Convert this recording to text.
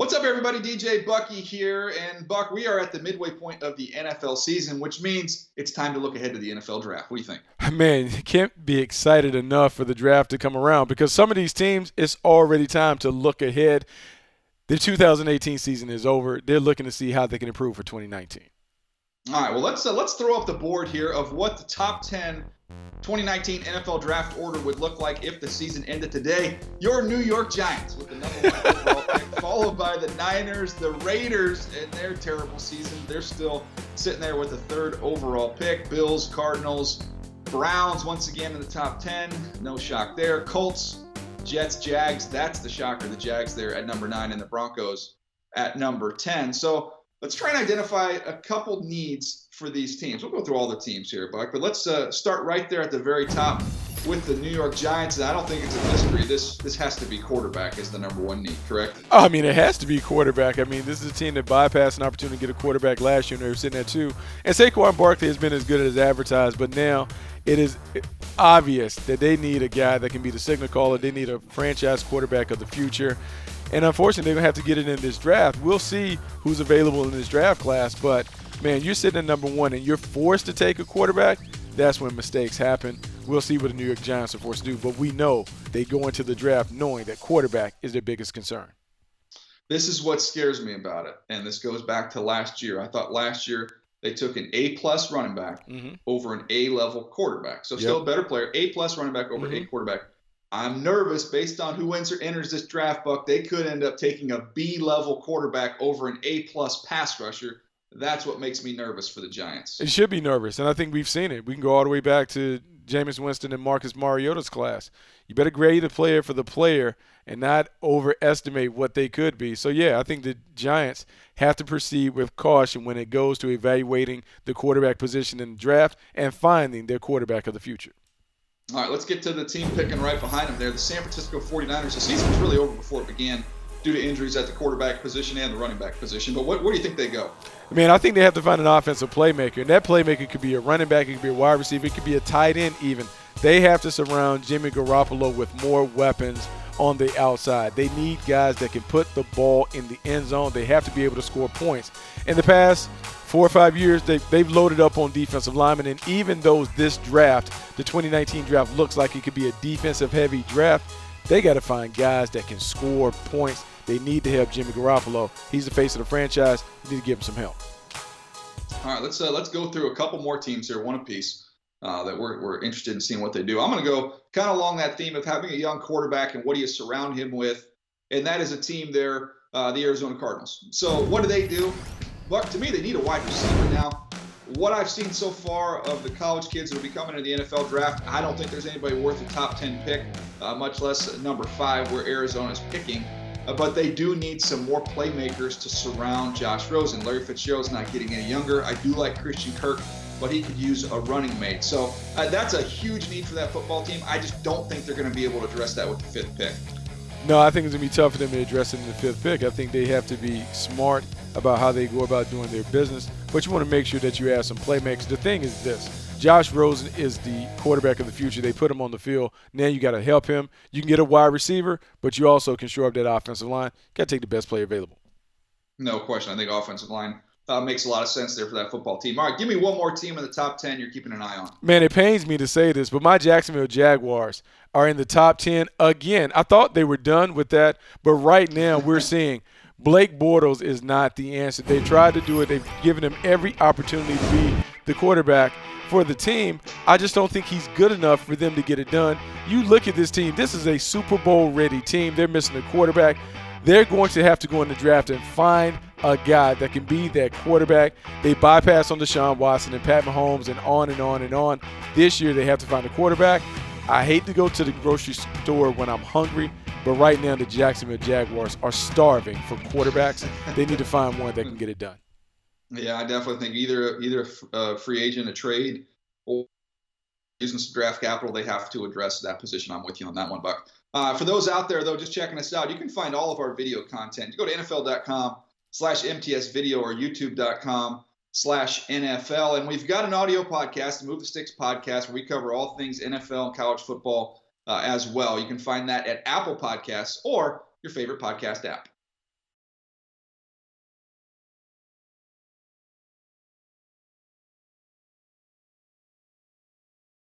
What's up, everybody? DJ Bucky here. And Buck, we are at the midway point of the NFL season, which means it's time to look ahead to the NFL draft. What do you think? Man, you can't be excited enough for the draft to come around because some of these teams, it's already time to look ahead. The 2018 season is over. They're looking to see how they can improve for 2019. All right, well, let's throw up the board here of what the top 10 2019 NFL draft order would look like if the season ended today. Your New York Giants with the number one overall pick, followed by the Niners, the Raiders, and their terrible season. They're still sitting there with the third overall pick. Bills, Cardinals, Browns once again in the top 10. No shock there. Colts, Jets, Jags. That's the shocker. The Jags there at number 9 and the Broncos at number 10. So let's try and identify a couple needs for these teams. We'll go through all the teams here, Buck, but let's start right there at the very top with the New York Giants. And I don't think it's a mystery. This has to be quarterback as the number one need, correct? I mean, it has to be quarterback. I mean, this is a team that bypassed an opportunity to get a quarterback last year, and they were sitting at 2. And Saquon Barkley has been as good as advertised, but now it is obvious that they need a guy that can be the signal caller. They need a franchise quarterback of the future. And unfortunately, they're going to have to get it in this draft. We'll see who's available in this draft class. But, man, you're sitting at number 1 and you're forced to take a quarterback. That's when mistakes happen. We'll see what the New York Giants are forced to do. But we know they go into the draft knowing that quarterback is their biggest concern. This is what scares me about it. And this goes back to last year. I thought last year they took an A-plus running back over an A-level quarterback. So still a better player. A-plus running back over A quarterback. I'm nervous based on who enters this draft, Buck. They could end up taking a B-level quarterback over an A-plus pass rusher. That's what makes me nervous for the Giants. It should be nervous, and I think we've seen it. We can go all the way back to Jameis Winston and Marcus Mariota's class. You better grade a player for the player and not overestimate what they could be. So, yeah, I think the Giants have to proceed with caution when it goes to evaluating the quarterback position in the draft and finding their quarterback of the future. All right, let's get to the team picking right behind them there. The San Francisco 49ers. The season was really over before it began due to injuries at the quarterback position and the running back position. But where do you think they go? I mean, I think they have to find an offensive playmaker. And that playmaker could be a running back. It could be a wide receiver. It could be a tight end even. They have to surround Jimmy Garoppolo with more weapons on the outside. They need guys that can put the ball in the end zone. They have to be able to score points. In the past 4 or 5 years, they've loaded up on defensive linemen. And even though this draft, the 2019 draft, looks like it could be a defensive-heavy draft, they got to find guys that can score points. They need to help Jimmy Garoppolo. He's the face of the franchise. You need to give him some help. All right, let's go through a couple more teams here, one apiece, that we're interested in seeing what they do. I'm going to go kind of along that theme of having a young quarterback and what do you surround him with, and that is a team there, the Arizona Cardinals. So what do? But to me, they need a wide receiver now. What I've seen so far of the college kids that will be coming into the NFL draft, I don't think there's anybody worth a top 10 pick, much less number 5 where Arizona's picking. But they do need some more playmakers to surround Josh Rosen. Larry Fitzgerald's not getting any younger. I do like Christian Kirk, but he could use a running mate. So that's a huge need for that football team. I just don't think they're going to be able to address that with the 5th pick. No, I think it's going to be tough for them to address it in the 5th pick. I think they have to be smart about how they go about doing their business. But you want to make sure that you add some playmakers. The thing is this. Josh Rosen is the quarterback of the future. They put him on the field. Now you got to help him. You can get a wide receiver, but you also can shore up that offensive line. Got to take the best player available. No question. I think offensive line makes a lot of sense there for that football team. All right, give me one more team in the top 10 you're keeping an eye on. Man, it pains me to say this, but my Jacksonville Jaguars are in the top 10 again. I thought they were done with that, but right now we're seeing Blake Bortles is not the answer. They tried to do it. They've given him every opportunity to be the quarterback for the team. I just don't think he's good enough for them to get it done. You look at this team. This is a Super Bowl-ready team. They're missing a quarterback. They're going to have to go in the draft and find a guy that can be that quarterback. They bypass on Deshaun Watson and Pat Mahomes and on and on and on. This year they have to find a quarterback. I hate to go to the grocery store when I'm hungry, but right now the Jacksonville Jaguars are starving for quarterbacks. They need to find one that can get it done. Yeah, I definitely think either a free agent, a trade, or using some draft capital, they have to address that position. I'm with you on that one, Buck. For those out there, though, just checking us out, you can find all of our video content. You go to NFL.com/MTS video or YouTube.com/NFL. And we've got an audio podcast, the Move the Sticks podcast, where we cover all things NFL and college football as well. You can find that at Apple Podcasts or your favorite podcast app.